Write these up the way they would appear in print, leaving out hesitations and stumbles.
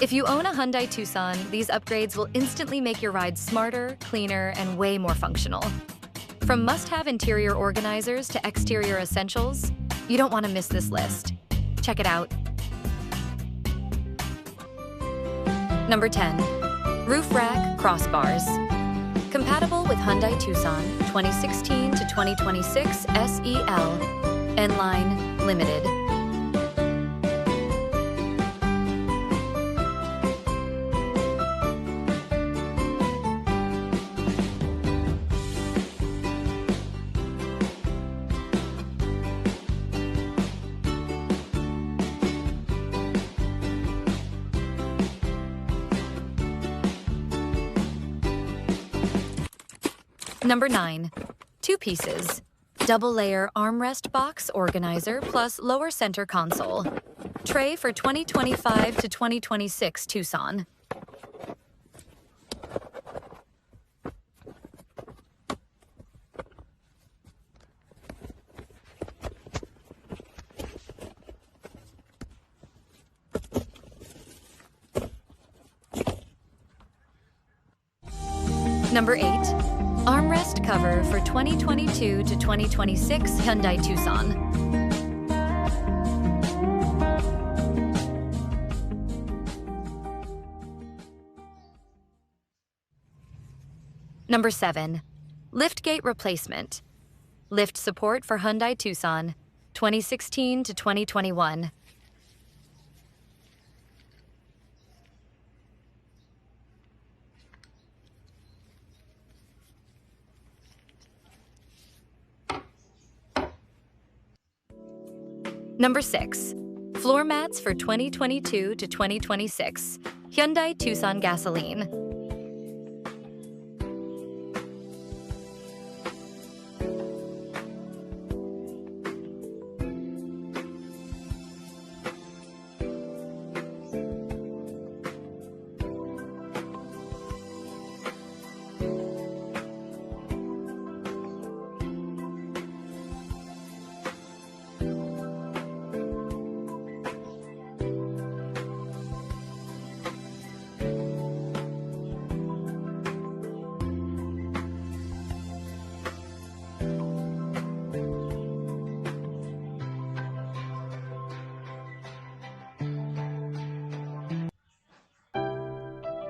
If you own a Hyundai Tucson, these upgrades will instantly make your ride smarter, cleaner, and way more functional. From must-have interior organizers to exterior essentials, you don't want to miss this list. Check it out. Number 10. Roof Rack Crossbars. Compatible with Hyundai Tucson 2016 to 2026 SEL, N-Line Limited. Number 9. 2 pieces. Double-layer armrest box organizer plus lower center console. Tray for 2025 to 2026 Tucson. Number 8. Armrest cover for 2022 to 2026 Hyundai Tucson. Number 7. Liftgate replacement. Lift support for Hyundai Tucson, 2016 to 2021. Number 6. Floor mats for 2022 to 2026, Hyundai Tucson gasoline.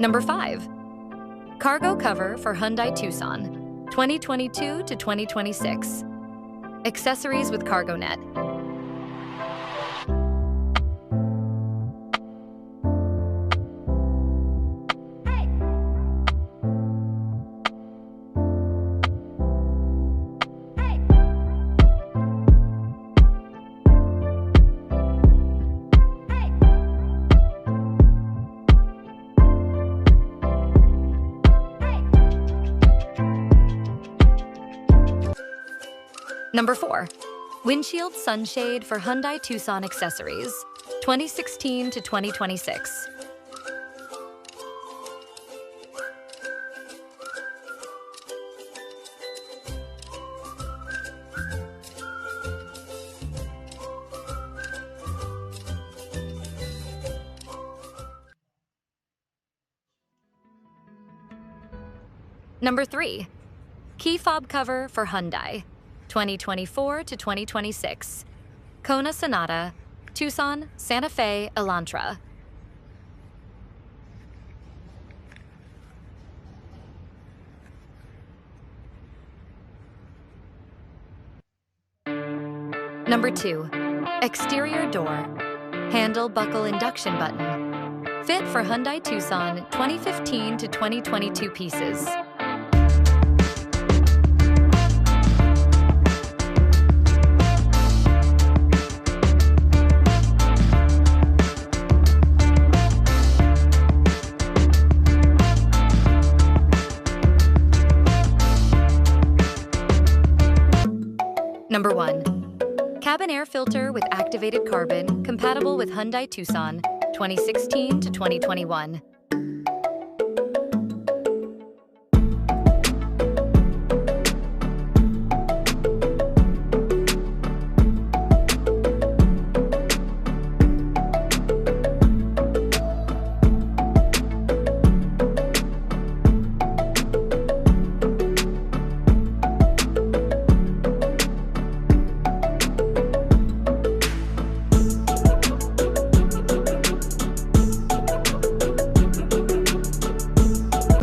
Number 5. Cargo cover for Hyundai Tucson, 2022 to 2026. Accessories with cargo net. Number 4. Windshield sunshade for Hyundai Tucson accessories, 2016 to 2026. Number 3. Key fob cover for Hyundai, 2024 to 2026. Kona Sonata, Tucson, Santa Fe, Elantra. Number 2. Exterior door. Handle buckle induction button. Fit for Hyundai Tucson 2015 to 2022 pieces. Number 1. Cabin air filter with activated carbon, compatible with Hyundai Tucson, 2016 to 2021.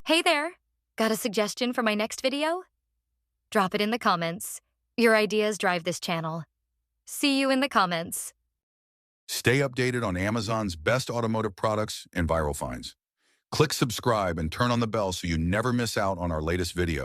Hey there! Got a suggestion for my next video? Drop it in the comments. Your ideas drive this channel. See you in the comments. Stay updated on Amazon's best automotive products and viral finds. Click subscribe and turn on the bell so you never miss out on our latest video.